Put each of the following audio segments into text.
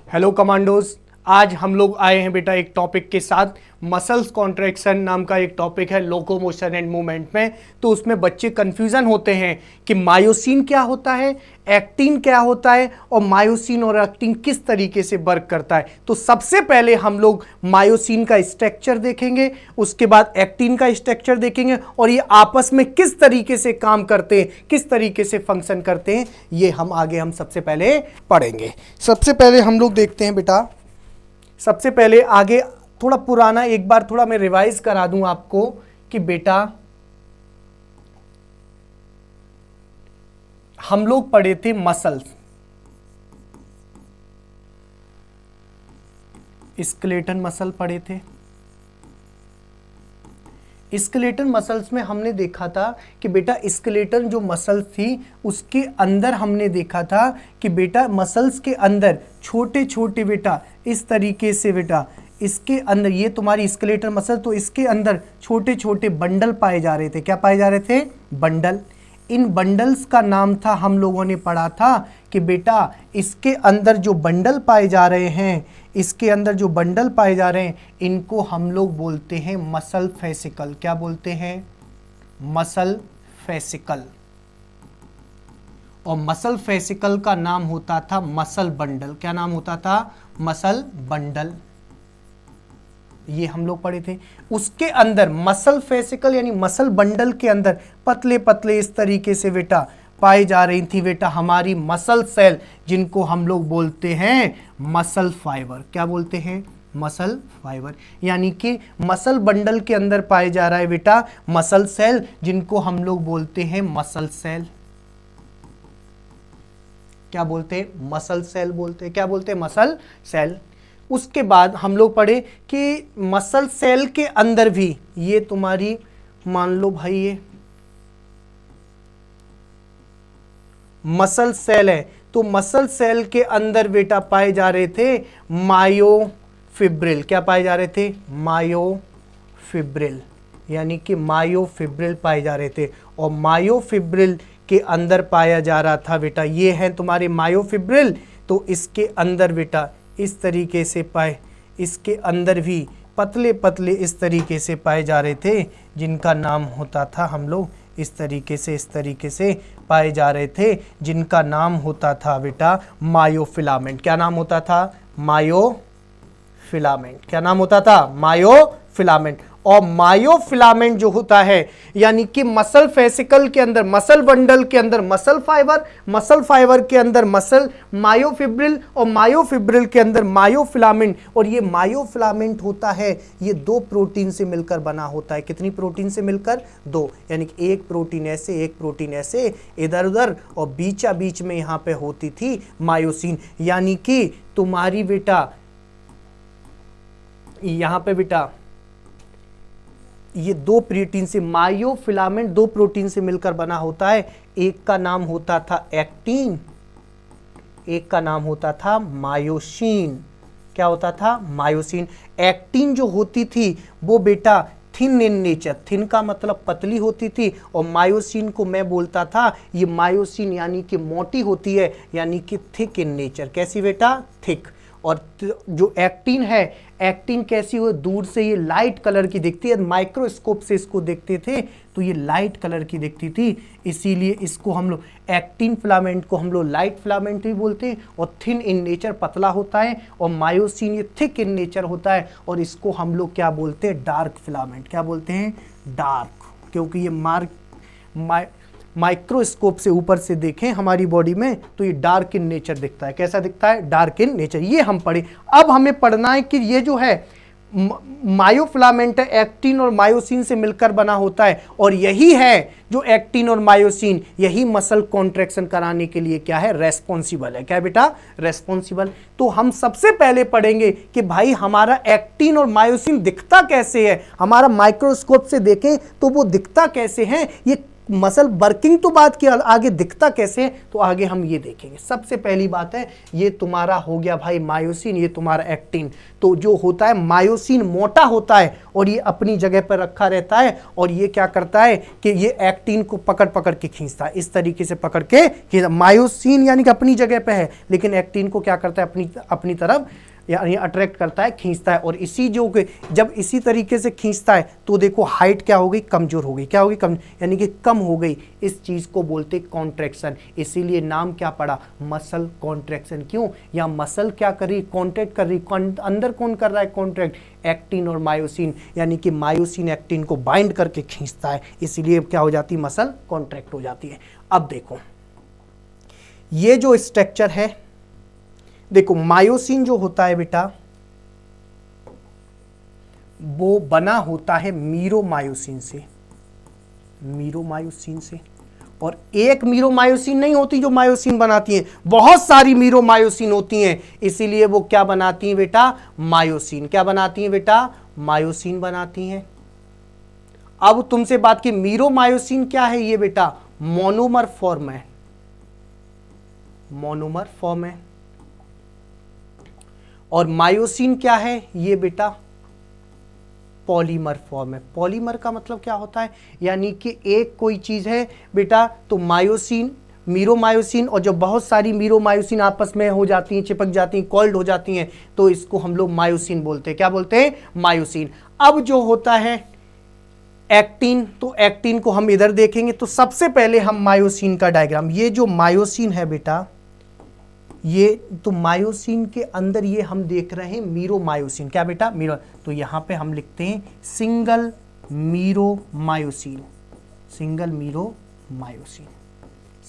Hello commandos. आज हम लोग आए हैं बेटा एक टॉपिक के साथ। मसल्स कॉन्ट्रैक्शन नाम का एक टॉपिक है लोकोमोशन एंड मूवमेंट में। तो उसमें बच्चे कंफ्यूजन होते हैं कि मायोसिन क्या होता है, एक्टिन क्या होता है और मायोसिन और एक्टिन किस तरीके से वर्क करता है। तो सबसे पहले हम लोग मायोसिन का स्ट्रक्चर देखेंगे, उसके बाद एक्टिन का स्ट्रक्चर देखेंगे और ये आपस में किस तरीके से काम करते हैं, किस तरीके से फंक्शन करते हैं, ये हम सबसे पहले पढ़ेंगे। सबसे पहले हम लोग देखते हैं बेटा, सबसे पहले आगे थोड़ा पुराना एक बार थोड़ा मैं रिवाइज करा दूं आपको कि बेटा हम लोग पढ़े थे मसल्स, स्केलेटन मसल पढ़े थे। स्केलेटन मसल्स में हमने देखा था कि बेटा स्केलेटन जो मसल थी उसके अंदर हमने देखा था कि बेटा मसल्स के अंदर छोटे छोटे बेटा इस तरीके से बेटा इसके अंदर ये तुम्हारी स्केलेटन मसल, तो इसके अंदर छोटे छोटे बंडल पाए जा रहे थे। क्या पाए जा रहे थे? बंडल। इन बंडल्स का नाम था, हम लोगों ने पढ़ा था कि बेटा इसके अंदर जो बंडल पाए जा रहे हैं, इसके अंदर जो बंडल पाए जा रहे हैं इनको हम लोग बोलते हैं मसल फेसिकल। क्या बोलते हैं? Muscle fascicle. और मसल फेसिकल का नाम होता था मसल बंडल। क्या नाम होता था? Muscle bundle. ये हम लोग पढ़े थे। उसके अंदर मसल फेसिकल यानी मसल बंडल के अंदर पतले पतले इस तरीके से बेटा पाई जा रही थी बेटा हमारी मसल सेल, जिनको हम लोग बोलते हैं मसल फाइबर। क्या बोलते हैं? Muscle fibre. यानी कि मसल बंडल के अंदर पाए जा रहा है बेटा मसल सेल, जिनको हम लोग बोलते हैं मसल सेल। क्या बोलते हैं? मसल सेल बोलते हैं। क्या बोलते हैं? Muscle cell. उसके बाद हम लोग पढ़े कि मसल सेल के अंदर भी ये तुम्हारी मान लो भाई ये मसल सेल है, तो मसल सेल के अंदर बेटा पाए जा रहे थे मायोफिब्रिल। क्या पाए जा रहे थे? मायोफिब्रिल। यानी कि मायोफिब्रिल पाए जा रहे थे। और मायोफिब्रिल के अंदर पाया जा रहा था बेटा, ये है तुम्हारे मायोफिब्रिल। तो इसके अंदर बेटा इस तरीके से पाए, इसके अंदर भी पतले पतले इस तरीके से पाए जा रहे थे, जिनका नाम होता था, हम लोग इस तरीके से पाए जा रहे थे, जिनका नाम होता था बेटा मायोफिलामेंट। क्या नाम होता था? मायोफिलामेंट। क्या नाम होता था? मायोफिलामेंट। और मायोफिलामेंट जो होता है यानी कि मसल फेसिकल के अंदर, मसल बंडल के अंदर मसल फाइबर, मसल फाइबर के अंदर मसल मायोफिब्रिल और मायोफिब्रिल के अंदर मायोफिलामेंट। और ये मायोफिलामेंट होता है, ये दो प्रोटीन से मिलकर बना होता है। कितनी प्रोटीन से मिलकर? दो। यानी कि एक प्रोटीन ऐसे, एक प्रोटीन ऐसे इधर उधर, और बीचा बीच में यहां पे होती थी मायोसिन। यानी कि तुम्हारी बेटा यहां पे बेटा ये दो प्रोटीन से, मायोफिलामेंट दो प्रोटीन से मिलकर बना होता है। एक का नाम होता था एक्टिन, एक का नाम होता था मायोसिन। क्या होता था? मायोसिन। एक्टिन जो होती थी वो बेटा थिन इन नेचर, थिन का मतलब पतली होती थी, और मायोसिन को मैं बोलता था ये मायोसिन यानी कि मोटी होती है, यानी कि थिक इन नेचर। कैसी बेटा? थिक। और जो एक्टिन है, एक्टिन कैसी हो? दूर से ये लाइट कलर की दिखती है, माइक्रोस्कोप से इसको देखते थे तो ये लाइट कलर की दिखती थी, इसीलिए इसको हम लोग एक्टिन फिलामेंट को हम लोग लाइट फिलामेंट भी बोलते हैं। और थिन इन नेचर पतला होता है, और मायोसिन ये थिक इन नेचर होता है, और इसको हम लोग क्या बोलते हैं? Dark filament. क्या बोलते हैं? डार्क। क्योंकि ये माइक्रोस्कोप से ऊपर से देखें हमारी बॉडी में तो ये डार्क इन नेचर दिखता है। कैसा दिखता है? Dark in nature. ये हम पढ़े। अब हमें पढ़ना है कि ये जो है मायोफिलामेंट एक्टिन और मायोसिन से मिलकर बना होता है, और यही है जो एक्टिन और मायोसिन, यही मसल कॉन्ट्रैक्शन कराने के लिए क्या है? रेस्पॉन्सिबल है। क्या बेटा? रेस्पॉन्सिबल। तो हम सबसे पहले पढ़ेंगे कि भाई हमारा एक्टिन और मायोसिन दिखता कैसे है, हमारा माइक्रोस्कोप से देखें तो वो दिखता कैसे है, ये मसल वर्किंग तो बात की, आगे दिखता कैसे है तो आगे हम ये देखेंगे। सबसे पहली बात है, ये तुम्हारा हो गया भाई मायोसिन, ये तुम्हारा एक्टिन। तो जो होता है मायोसिन मोटा होता है और ये अपनी जगह पर रखा रहता है, और ये क्या करता है कि ये एक्टिन को पकड़ पकड़ के खींचता है, इस तरीके से पकड़ के। मायोसिन यानी कि अपनी जगह पे है, लेकिन एक्टिन को क्या करता है, अपनी तरफ यानी अट्रैक्ट करता है, खींचता है। और इसी जो जब इसी तरीके से खींचता है तो देखो हाइट क्या हो गई, कमजोर हो गई। क्या हो गई, कम, यानी कि कम हो गई। इस चीज को बोलते कॉन्ट्रैक्शन, इसीलिए नाम क्या पड़ा, मसल कॉन्ट्रैक्शन। क्यों, या मसल क्या कर रही, कॉन्ट्रैक्ट कर रही। अंदर कौन कर रहा है कॉन्ट्रैक्ट, एक्टिन और मायोसिन, यानी कि मायोसिन एक्टिन को बाइंड करके खींचता है, इसीलिए क्या हो जाती है, मसल कॉन्ट्रैक्ट हो जाती है। अब देखो ये जो स्ट्रक्चर है, देखो मायोसिन जो होता है बेटा वो बना होता है मीरोमायोसिन से, मीरोमायोसिन से। और एक मीरोमायोसिन नहीं होती जो मायोसिन बनाती है, बहुत सारी मीरोमायोसिन होती हैं, इसीलिए वो क्या बनाती हैं बेटा, मायोसिन। क्या बनाती हैं बेटा, मायोसिन बनाती हैं। अब तुमसे बात की मीरोमायोसिन क्या है, ये बेटा मोनोमर फॉर्म है, मोनोमर फॉर्म है। और मायोसिन क्या है, ये बेटा पॉलीमर फॉर्म है। पॉलीमर का मतलब क्या होता है, यानी कि एक कोई चीज है बेटा तो मायोसिन, मीरोमायोसिन, और जब बहुत सारी मीरोमायोसिन आपस में हो जाती हैं, चिपक जाती हैं, कॉल्ड हो जाती हैं, तो इसको हम लोग मायोसिन बोलते हैं। क्या बोलते हैं, मायोसिन। अब जो होता है एक्टिन, तो एक्टिन को हम इधर देखेंगे। तो सबसे पहले हम मायोसिन का डायग्राम, ये जो मायोसिन है बेटा, ये तो मायोसिन के अंदर ये हम देख रहे हैं मीरोमायोसिन। क्या बेटा, मीरो। तो यहां पे हम लिखते हैं सिंगल मीरोमायोसिन, सिंगल मीरोमायोसिन।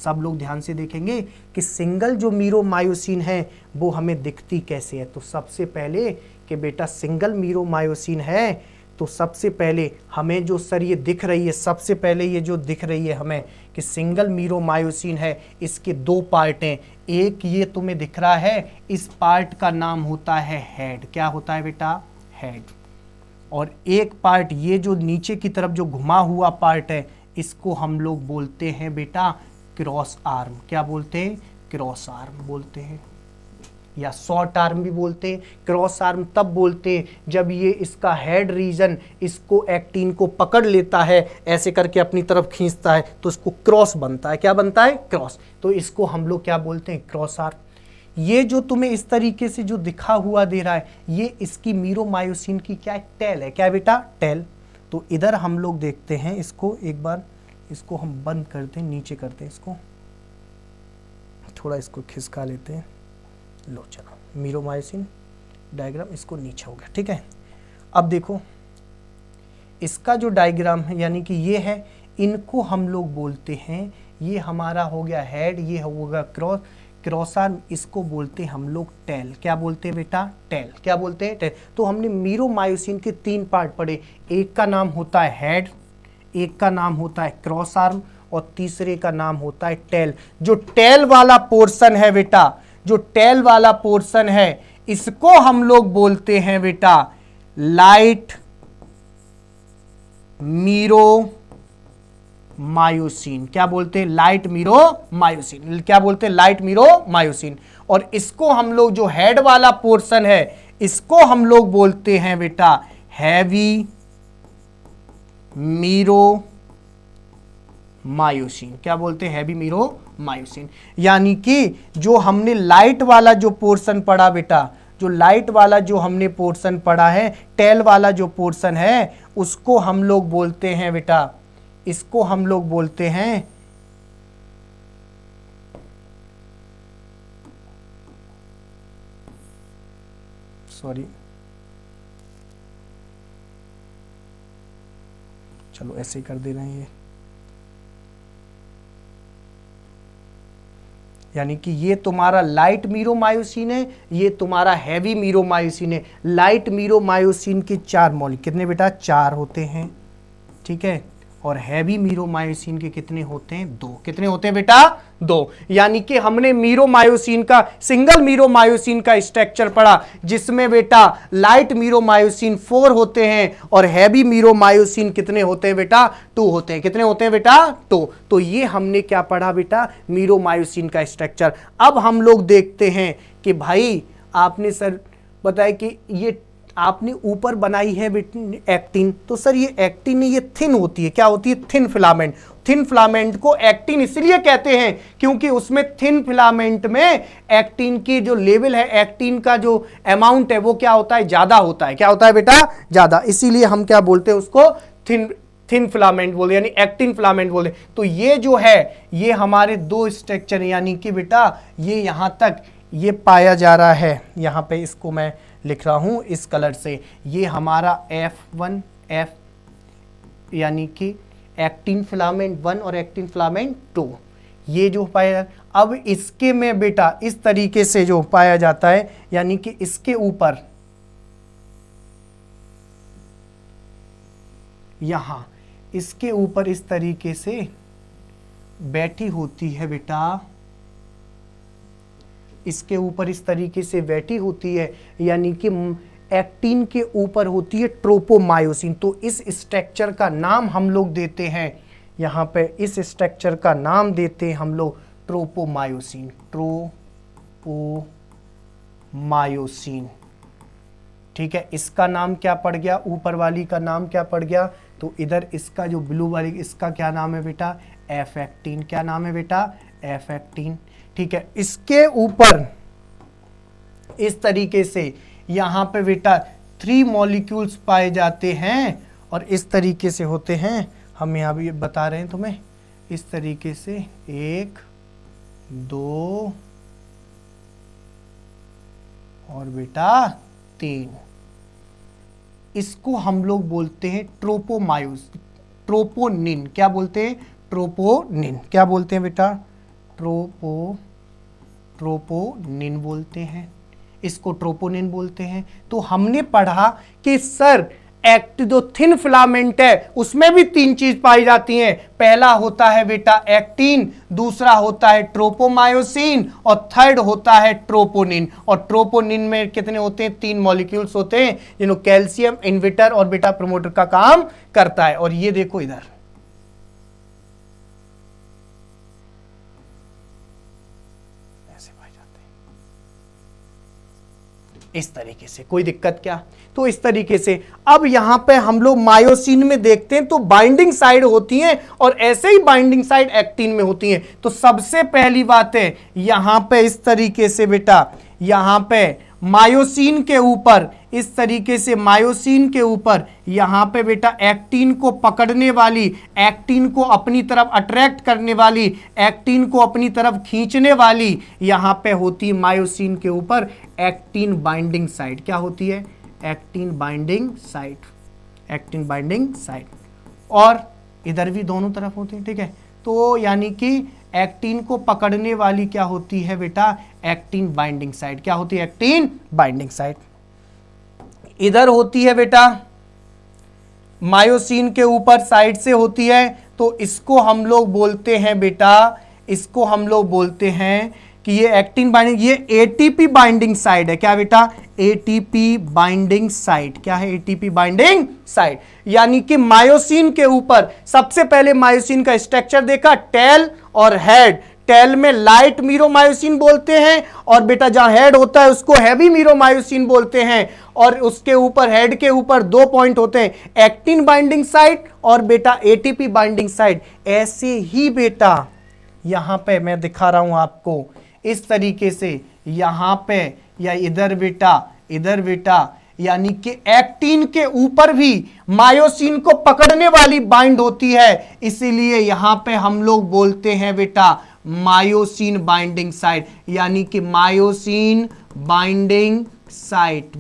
सब लोग ध्यान से देखेंगे कि सिंगल जो मीरोमायोसिन है वो हमें दिखती कैसे है। तो सबसे पहले कि बेटा सिंगल मीरोमायोसिन है, तो सबसे पहले हमें जो सर ये दिख रही है, सबसे पहले ये जो दिख रही है हमें कि सिंगल मीरोमायोसिन है, इसके दो पार्ट हैं। एक ये तुम्हें दिख रहा है, इस पार्ट का नाम होता है हेड। क्या होता है बेटा, हेड। और एक पार्ट ये जो नीचे की तरफ जो घुमा हुआ पार्ट है, इसको हम लोग बोलते हैं बेटा क्रॉस आर्म। क्या बोलते हैं, क्रॉस आर्म बोलते हैं, या शॉर्ट आर्म भी बोलते हैं। क्रॉस आर्म तब बोलते हैं जब ये इसका हेड रीजन इसको एक्टिन को पकड़ लेता है, ऐसे करके अपनी तरफ खींचता है, तो इसको क्रॉस बनता है। क्या बनता है, क्रॉस। तो इसको हम लोग क्या बोलते हैं, क्रॉस आर्म। ये जो तुम्हें इस तरीके से जो दिखा हुआ दे रहा है, ये इसकी मीरोमायोसिन की क्या है, टेल है। क्या बेटा, टेल। तो इधर हम लोग देखते हैं इसको, एक बार इसको हम बंद करते हैं, नीचे करते हैं इसको, थोड़ा इसको खिसका लेते हैं। लो चलो, मीरोमायोसिन डायग्राम इसको नीचे हो गया, ठीक है। अब देखो इसका जो डायग्राम है, यानी कि ये है, इनको हम लोग बोलते हैं, ये हमारा हो गया हेड, ये होगा क्रॉस आर्म, इसको बोलते हैं हम लोग टेल। क्या बोलते हैं बेटा, टेल। क्या बोलते हैं, टेल। तो हमने मीरोमायोसिन के तीन पार्ट पढ़े, एक का नाम होता है हेड, एक का नाम होता है क्रॉस आर्म, और तीसरे का नाम होता है टेल। जो टेल वाला पोर्शन है बेटा, जो टेल वाला पोर्शन है, इसको हम लोग बोलते हैं बेटा लाइट मीरोमायोसिन। क्या बोलते हैं, लाइट मीरोमायोसिन। क्या बोलते हैं, लाइट मीरोमायोसिन। और इसको हम लोग जो हेड वाला पोर्शन है, इसको हम लोग बोलते हैं बेटा हैवी मीरोमायोसिन। क्या बोलते हैं, हैवी मीरोमायोसिन। यानी कि जो हमने लाइट वाला जो पोर्शन पढ़ा बेटा, जो लाइट वाला जो हमने पोर्शन पढ़ा है, टेल वाला जो पोर्शन है, उसको हम लोग बोलते हैं बेटा, इसको हम लोग बोलते हैं सॉरी, चलो ऐसे ही कर दे रहे हैं ये, यानी कि ये तुम्हारा लाइट मीरोमायोसिन है, ये तुम्हारा हैवी मीरोमायोसिन है। लाइट मीरोमायोसिन के चार मॉलिक्यूल कितने बेटा, चार होते हैं, ठीक है। और हैवी मीरोमायोसिन के कितने होते हैं? 2। कितने होते हैं बेटा? 2। यानी कि हमने मीरोमायोसिन का, सिंगल मीरोमायोसिन का स्ट्रक्चर पढ़ा जिसमें बेटा लाइट मीरोमायोसिन 4 होते हैं और हैवी मीरोमायोसिन कितने होते हैं बेटा? 2 होते हैं। कितने होते हैं बेटा? 2। तो ये हमने क्या पढ़ा बेटा? मीरोमायोसिन का स्ट्रक्चर। अब हम लोग देखते हैं कि भाई आपने सर बताया कि ये आपने ऊपर बनाई है एक्टिन, तो सर ये एक्टिन नहीं, ये थिन होती है। क्या होती है? Thin filament. थिन फिलामेंट को एक्टिन इसलिए कहते हैं क्योंकि उसमें थिन फिलामेंट में एक्टिन की जो लेवल है, एक्टिन का जो अमाउंट है वो क्या होता है? ज्यादा होता है। क्या होता है बेटा? ज्यादा। इसीलिए हम क्या बोलते हैं उसको? थिन फिलामेंट बोलते, यानी एक्टिन फिलामेंट बोलते। तो ये जो है ये हमारे 2 स्ट्रक्चर, यानी कि बेटा ये यहां तक ये पाया जा रहा है। यहां पे इसको मैं लिख रहा हूं इस कलर से, ये हमारा F1 F यानी कि एक्टिन फिलामेंट 1 और एक्टिन फिलामेंट 2, ये जो पाया। अब इसके में बेटा इस तरीके से जो पाया जाता है, यानी कि इसके ऊपर यहां इसके ऊपर इस तरीके से बैठी होती है बेटा, इसके ऊपर इस तरीके से बैठी होती है, यानी कि एक्टिन के ऊपर होती है ट्रोपोमायोसिन। तो इस स्ट्रक्चर का नाम हम लोग देते हैं, यहां पे इस स्ट्रक्चर का नाम देते हैं हम लोग ट्रोपोमायोसिन। ट्रोपोमायोसिन, ठीक है। इसका नाम क्या पड़ गया? ऊपर वाली का नाम क्या पड़ गया? तो इधर इसका जो ब्लू वाली, इसका क्या नाम है बेटा? F actin. क्या नाम है बेटा? एफ एक्टिन, ठीक है। इसके ऊपर इस तरीके से यहां पे बेटा 3 मॉलिक्यूल्स पाए जाते हैं और इस तरीके से होते हैं। हम यहां भी बता रहे हैं तुम्हें, इस तरीके से 1 2 और बेटा 3। इसको हम लोग बोलते हैं ट्रोपोनिन। क्या बोलते हैं? ट्रोपोनिन। क्या बोलते हैं बेटा? ट्रोपोनिन बोलते हैं, इसको ट्रोपोनिन बोलते हैं। तो हमने पढ़ा कि सर जो थिन फिलामेंट है उसमें भी 3 चीज पाई जाती हैं। पहला होता है बेटा एक्टिन, दूसरा होता है ट्रोपोमायोसिन और थर्ड होता है ट्रोपोनिन। और ट्रोपोनिन में कितने होते हैं? 3 मॉलिक्यूल्स होते हैं, जिन्हों कैल्शियम इन्वर्टर और बेटा प्रमोटर का काम करता है। और ये देखो इधर इस तरीके से। कोई दिक्कत क्या? तो इस तरीके से अब यहां पे हम लोग मायोसिन में देखते हैं तो बाइंडिंग साइड होती हैं और ऐसे ही बाइंडिंग साइड एक्टिन में होती हैं। तो सबसे पहली बात है यहां पे इस तरीके से बेटा, यहां पे मायोसिन के ऊपर इस तरीके से, मायोसिन के ऊपर यहां पे बेटा एक्टिन को पकड़ने वाली, एक्टिन को अपनी तरफ अट्रैक्ट करने वाली, एक्टिन को अपनी तरफ खींचने वाली यहां पे होती मायोसिन के ऊपर एक्टिन बाइंडिंग साइट। क्या होती है? Actin binding site. Actin binding site. और इधर भी दोनों तरफ होती है, ठीक है। तो यानी कि एक्टिन को पकड़ने वाली क्या होती है बेटा? Actin binding site. क्या होती है? Actin binding site. इधर होती है बेटा मायोसिन के ऊपर साइड से होती है, तो इसको हम लोग बोलते हैं बेटा, इसको हम लोग बोलते हैं कि ये एक्टिन बाइंडिंग, ये एटीपी बाइंडिंग साइट है। क्या बेटा? ATP binding site. क्या है? ATP binding site. यानी कि मायोसिन के ऊपर सबसे पहले मायोसिन का स्ट्रक्चर देखा, टेल और हेड। टेल में लाइट मीरोमायोसिन बोलते हैं और बेटा जहां हेड होता है उसको हैवी मीरोमायोसिन बोलते हैं। और उसके ऊपर, हेड के ऊपर 2 पॉइंट होते हैं, एक्टिन बाइंडिंग साइट और बेटा एटीपी बाइंडिंग साइट। ऐसे ही बेटा यहां पे मैं दिखा रहा हूं आपको इस तरीके से, यहां पे या इधर बेटा यानी कि एक्टिन के ऊपर भी मायोसिन को पकड़ने वाली बाइंड होती है, इसीलिए यहां पे हम लोग बोलते हैं बेटा मायोसिन बाइंडिंग साइट। यानी कि myosin binding site,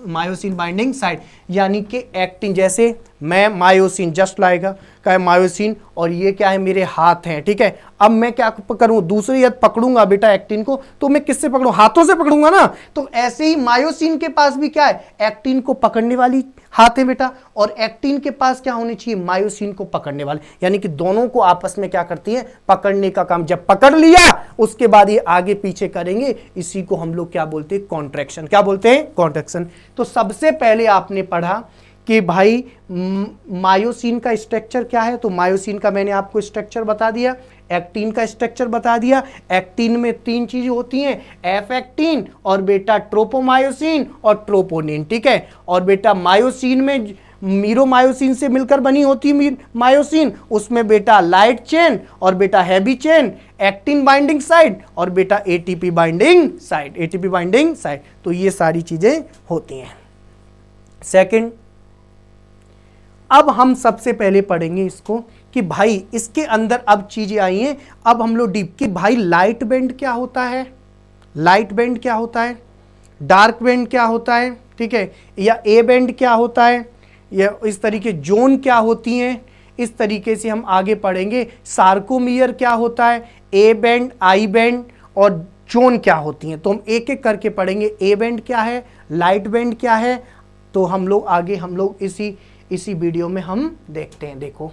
myosin binding site यानी कि एक्टिन, जैसे मैं मायोसिन जस्ट लाइक क्या है, मायोसिन, और ये क्या है, मेरे हाथ हैं, ठीक है। अब मैं क्या करूं, दूसरी हाथ पकड़ूंगा बेटा एक्टिन को, तो मैं किससे पकड़ूं, हाथों से पकड़ूंगा ना। तो ऐसे ही मायोसिन के पास भी क्या है, एक्टिन को पकड़ने वाली हाथ है बेटा, और एक्टिन के पास क्या होनी चाहिए, मायोसिन को पकड़ने वाले, यानी कि दोनों को आपस में क्या करती है, पकड़ने का काम। जब पकड़ लिया उसके बाद ये आगे पीछे करेंगे, इसी को हम लोग क्या बोलते हैं, कॉन्ट्रैक्शन। क्या बोलते हैं, कॉन्ट्रैक्शन। तो सबसे पहले आपने पढ़ा कि भाई मायोसिन का स्ट्रक्चर क्या है, तो मायोसिन का मैंने आपको स्ट्रक्चर बता दिया, एक्टिन का स्ट्रक्चर बता दिया। एक्टिन में 3 चीजें होती हैं, एफ एक्टिन और बेटा ट्रोपोमायोसिन और ट्रोपोनिन, ठीक है। और बेटा मायोसिन में मीरोमायोसिन से मिलकर बनी होती है मायोसिन, उसमें बेटा लाइट चेन और बेटा heavy chain, actin binding side और बेटा ATP binding side, ATP binding side. तो ये सारी चीजें होती हैं। सेकंड, अब हम सबसे पहले पढ़ेंगे इसको कि भाई इसके अंदर अब चीजें आई हैं, अब हम लोग डीप कि भाई लाइट बैंड क्या होता है, लाइट बैंड क्या होता है, डार्क बैंड क्या होता है, ठीक है, या ए बैंड क्या होता है, या इस तरीके जोन क्या होती हैं, इस तरीके से हम आगे पढ़ेंगे। सार्कोमियर क्या होता है, ए बैंड, आई बैंड और जोन क्या होती हैं, तो हम एक एक करके पढ़ेंगे। ए बैंड क्या है, लाइट बैंड क्या है, तो हम लोग आगे हम लोग इसी वीडियो में हम देखते हैं। देखो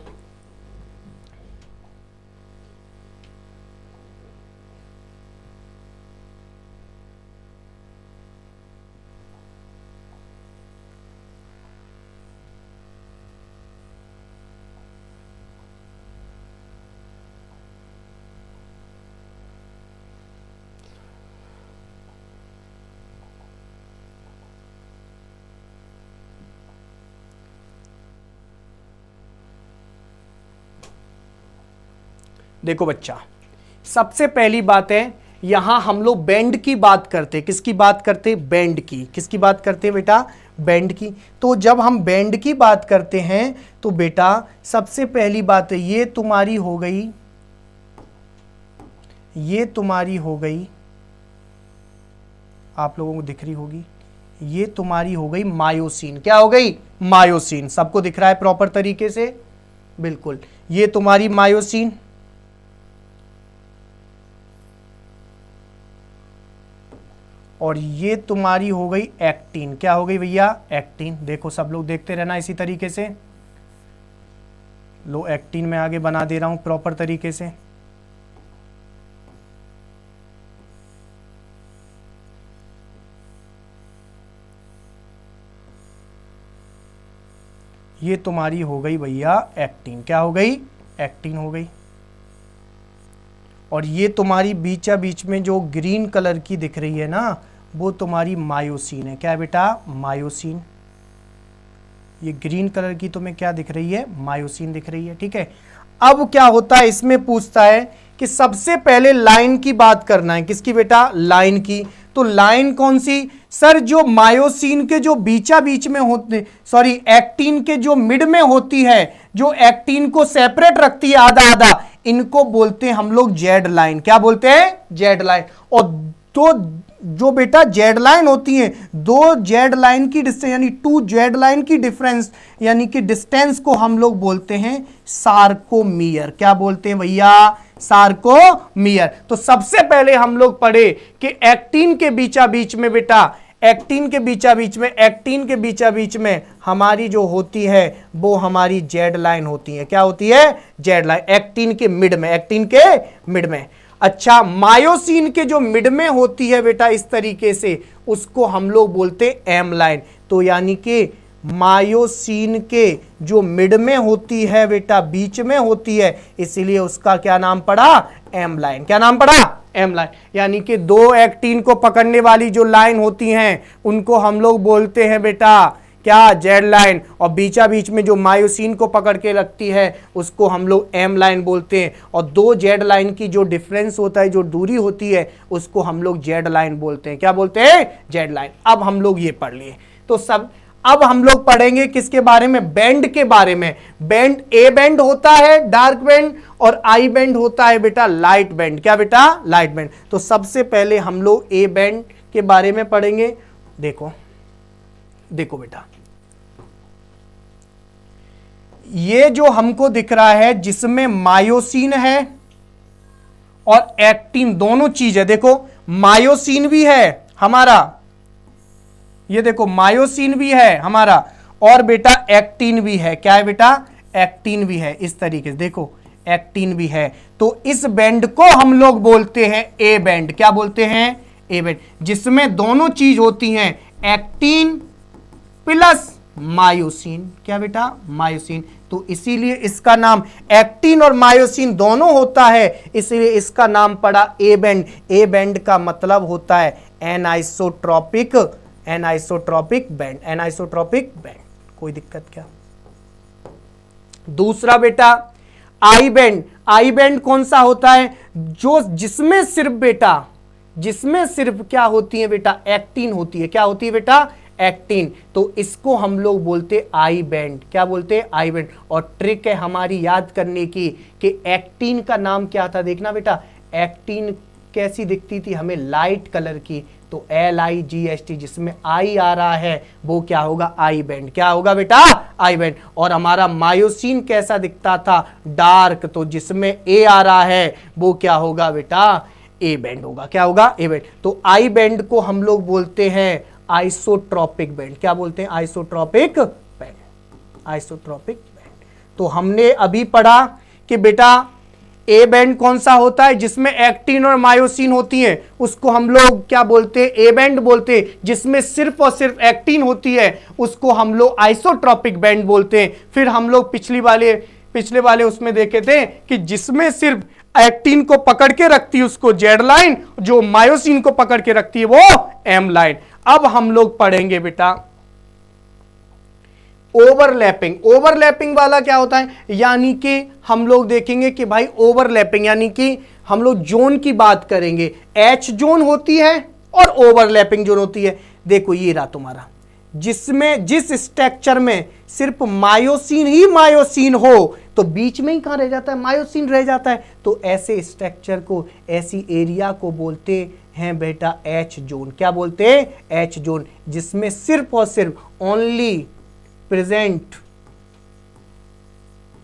देखो बच्चा, सबसे पहली बात है, यहां हम लोग बैंड की बात करते, किसकी बात करते, बैंड की। किसकी बात करते हैं बेटा, बैंड की। तो जब हम बैंड की बात करते हैं तो बेटा सबसे पहली बात है, ये तुम्हारी हो गई, ये तुम्हारी हो गई, आप लोगों को दिख रही होगी, ये तुम्हारी हो गई मायोसिन। क्या हो गई, मायोसिन। सबको दिख रहा है प्रॉपर तरीके से, बिल्कुल। ये तुम्हारी मायोसिन, और ये तुम्हारी हो गई एक्टिन। क्या हो गई भैया, एक्टिन। देखो सब लोग देखते रहना इसी तरीके से। लो एक्टिन में आगे बना दे रहा हूं प्रॉपर तरीके से। ये तुम्हारी हो गई भैया एक्टिन। क्या हो गई, एक्टिन हो गई। और ये तुम्हारी बीचा बीच में जो ग्रीन कलर की दिख रही है ना, वो तुम्हारी मायोसिन है। क्या है बेटा, मायोसिन। ये ग्रीन कलर की तुम्हें क्या दिख रही है, मायोसिन दिख रही है, ठीक है। अब क्या होता है, इसमें पूछता है कि सबसे पहले लाइन की बात करना है। किसकी बेटा, लाइन की। तो लाइन कौन सी, सर जो मायोसिन के जो बीचा बीच में होते, सॉरी एक्टिन के जो मिड में होती है, जो एक्टिन को सेपरेट रखती है आधा आधा, इनको बोलते हैं हम लोग जेड लाइन। क्या बोलते हैं, जेड लाइन। और तो जो बेटा जेड लाइन होती है, दो जेड लाइन की डिस्टेंस यानी 2 जेड लाइन की डिफरेंस यानी कि डिस्टेंस को हम लोग बोलते हैं सार्कोमियर। क्या बोलते हैं भैया, सार्कोमियर। तो सबसे पहले हम लोग पढ़े कि एक्टिन के बीचा बीच में बेटा, एक्टिन के बीचा बीच में, एक्टिन के बीचा बीच में हमारी जो होती है वो हमारी जेड लाइन होती है। क्या होती है, जेड लाइन। एक्टिन के मिड में, एक्टिन के मिड में। अच्छा, मायोसिन के जो मिड में होती है बेटा इस तरीके से, उसको हम लोग बोलते हैं एम लाइन। तो यानी कि मायोसिन के जो मिड में होती है बेटा, बीच में होती है, इसीलिए उसका क्या नाम पड़ा, एम लाइन। क्या नाम पड़ा, एम लाइन। यानी कि दो एक्टिन को पकड़ने वाली जो लाइन होती हैं उनको हम लोग बोलते हैं बेटा क्या, जेड लाइन। और बीचा बीच में जो मायोसिन को पकड़ के रखती है उसको हम लोग एम लाइन बोलते हैं। और दो जेड लाइन की जो डिफरेंस होता है, जो दूरी होती है, उसको हम लोग जेड लाइन बोलते हैं। क्या बोलते हैं, जेड लाइन। अब हम लोग ये पढ़ लिए। तो सब अब हम लोग पढ़ेंगे किसके बारे में, बैंड के बारे में। बैंड, ए बैंड होता है डार्क बैंड और आई बैंड होता है बेटा लाइट बैंड। क्या बेटा, लाइट बैंड। तो सबसे पहले हम लोग ए बैंड के बारे में देखो देखो बेटा, ये जो हमको दिख रहा है जिसमें मायोसिन है और एक्टिन दोनों चीज है, देखो मायोसिन भी है हमारा, ये देखो मायोसिन भी है हमारा और बेटा एक्टिन भी है। क्या है बेटा? एक्टिन भी है। इस तरीके से देखो एक्टिन भी है। तो इस बैंड को हम लोग बोलते हैं ए बैंड। क्या बोलते हैं? ए बैंड, जिसमें दोनों चीज होती हैं, एक्टिन प्लस मायोसिन। क्या बेटा? मायोसिन। तो इसीलिए इसका नाम एक्टिन और मायोसिन दोनों होता है, इसीलिए इसका नाम पड़ा ए बैंड। ए बैंड का मतलब होता है anisotropic, anisotropic band, anisotropic band. कोई दिक्कत क्या? दूसरा बेटा आई बैंड। आई बैंड कौन सा होता है? जो जिसमें सिर्फ बेटा, जिसमें सिर्फ क्या होती है बेटा? एक्टिन होती है। क्या होती है बेटा? एक्टिन। तो इसको हम लोग बोलते आई बैंड। क्या बोलते हैं? I band. और ट्रिक है हमारी याद करने की कि एक्टिन का नाम क्या था, देखना बेटा। एक्टिन कैसी दिखती थी हमें? लाइट कलर की। तो LIGHT, जिसमें आई आ रहा है वो क्या होगा? I band. क्या होगा बेटा? I band. और हमारा मायोसिन कैसा दिखता था? डार्क। तो जिसमें ए आ रहा है वो क्या होगा बेटा? ए बैंड होगा। क्या होगा? A band. तो आई बैंड को हम लोग बोलते हैं आइसोट्रॉपिक बैंड। क्या बोलते हैं? Isotropic band, isotropic band. तो हमने अभी पढ़ा कि बेटा ए बैंड कौन सा होता है? जिसमें एक्टिन और मायोसिन होती है, उसको हम लोग क्या बोलते हैं? ए बैंड बोलते हैं। जिसमें सिर्फ और सिर्फ एक्टिन होती है उसको हम लोग आइसोट्रॉपिक बैंड बोलते हैं। फिर हम लोग पिछले वाले उसमें देखे थे कि जिसमें सिर्फ एक्टिन को पकड़ के रखती है उसको जेड लाइन, जो मायोसिन को पकड़ के रखती है वो एम लाइन। अब हम लोग पढ़ेंगे बेटा ओवरलैपिंग। ओवरलैपिंग वाला क्या होता है? यानी कि हम लोग देखेंगे कि भाई ओवरलैपिंग यानी कि हम लोग जोन की बात करेंगे। एच जोन होती है और ओवरलैपिंग जोन होती है। देखो ये रहा तुम्हारा, जिसमें जिस स्ट्रक्चर में सिर्फ मायोसिन ही मायोसिन हो तो बीच में ही कहां रह जाता है? मायोसिन रह जाता है। तो ऐसे स्ट्रक्चर को, ऐसी एरिया को बोलते हैं बेटा एच जोन। क्या बोलते हैं? H zone. जिसमें सिर्फ और सिर्फ ओनली प्रेजेंट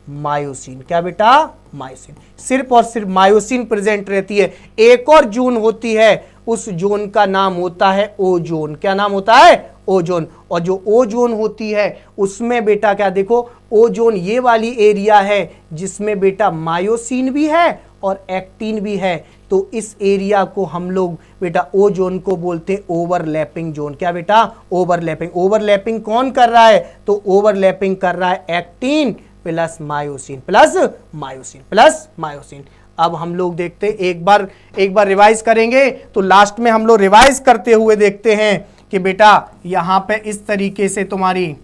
मायोसिन। क्या बेटा? मायोसिन। सिर्फ और सिर्फ मायोसिन प्रेजेंट रहती है। एक और जोन होती है, उस जोन का नाम होता है ओजोन। क्या नाम होता है? ओजोन। और जो ओजोन होती है उसमें बेटा क्या देखो, ओजोन ये वाली एरिया है जिसमें बेटा मायोसिन भी है और एक्टिन भी है। तो इस एरिया को हम लोग बेटा ओजोन को बोलते हैं ओवरलैपिंग जोन। क्या बेटा? ओवरलैपिंग। ओवरलैपिंग कौन कर रहा है? तो ओवरलैपिंग कर रहा है actin plus myosin, plus myosin, plus myosin. अब हम लोग देखते हैं, एक बार रिवाइज करेंगे। तो लास्ट में हम लोग रिवाइज करते हुए देखते हैं कि बेटा यहां पे इस तरीके से तुम्हारी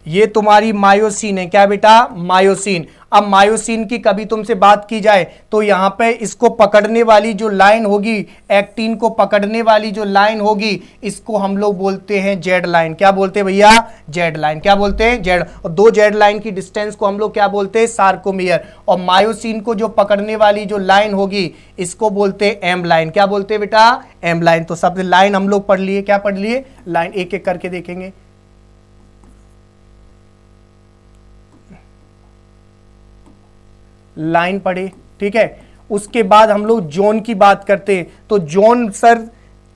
ये तुम्हारी मायोसिन है। क्या बेटा? मायोसिन। अब मायोसिन की कभी तुमसे बात की जाए तो यहां पे इसको पकड़ने वाली जो लाइन होगी, एक्टिन को पकड़ने वाली जो लाइन होगी, इसको हम लोग बोलते हैं जेड लाइन। क्या बोलते हैं भैया? Z line. क्या बोलते हैं? जेड। और दो जेड लाइन की डिस्टेंस को हम लोग क्या बोलते हैं? सार्कोमियर। और मायोसिन को जो पकड़ने वाली जो लाइन होगी इसको बोलते हैं एम लाइन। क्या बोलते हैं बेटा? M line. तो सब लाइन हम लोग पढ़ लिए। क्या पढ़ लिए? लाइन। एक एक करके देखेंगे। लाइन पढ़े, ठीक है। उसके बाद हम लोग जोन की बात करते हैं। तो जोन सर,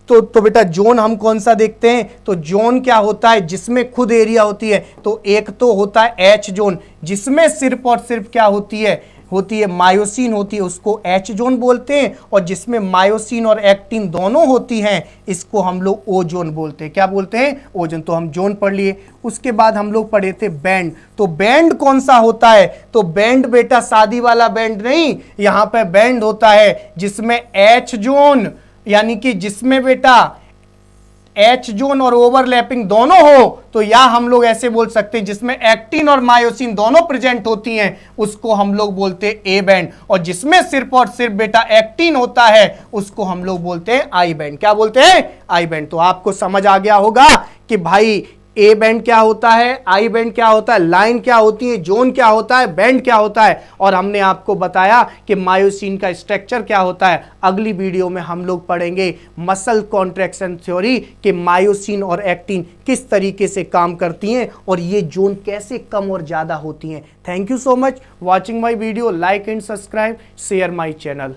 तो बेटा जोन हम कौन सा देखते हैं? तो जोन क्या होता है? जिसमें खुद एरिया होती है। तो एक तो होता है एच जोन, जिसमें सिर्फ और सिर्फ क्या होती है मायोसिन होती है, उसको एच जोन बोलते हैं। और जिसमें मायोसिन और एक्टिन दोनों होती हैं इसको हम लोग ओ जोन बोलते हैं। क्या बोलते हैं? ओ जोन। तो हम जोन पढ़ लिए। उसके बाद हम लोग पढ़े थे बैंड। तो बैंड कौन सा होता है? तो बैंड बेटा शादी वाला बैंड नहीं, यहां पे बैंड होता है जिसमें एच जोन यानी कि जिसमें बेटा एच जोन और ओवरलैपिंग दोनों हो तो या हम लोग ऐसे बोल सकते हैं जिसमें एक्टिन और मायोसिन दोनों प्रेजेंट होती हैं उसको हम लोग बोलते हैं ए बैंड, और जिसमें सिर्फ और सिर्फ बेटा एक्टिन होता है उसको हम लोग बोलते हैं आई बैंड। क्या बोलते हैं? I band. तो आपको समझ आ गया होगा कि भाई ए बैंड क्या होता है, आई बैंड क्या होता है, लाइन क्या होती है, जोन क्या होता है, बैंड क्या होता है, और हमने आपको बताया कि मायोसिन का स्ट्रक्चर क्या होता है। अगली वीडियो में हम लोग पढ़ेंगे मसल कॉन्ट्रैक्शन थ्योरी कि मायोसिन और एक्टिन किस तरीके से काम करती हैं और ये जोन कैसे कम और ज्यादा होती हैं। Thank you so much watching my video. Like and subscribe, share my channel.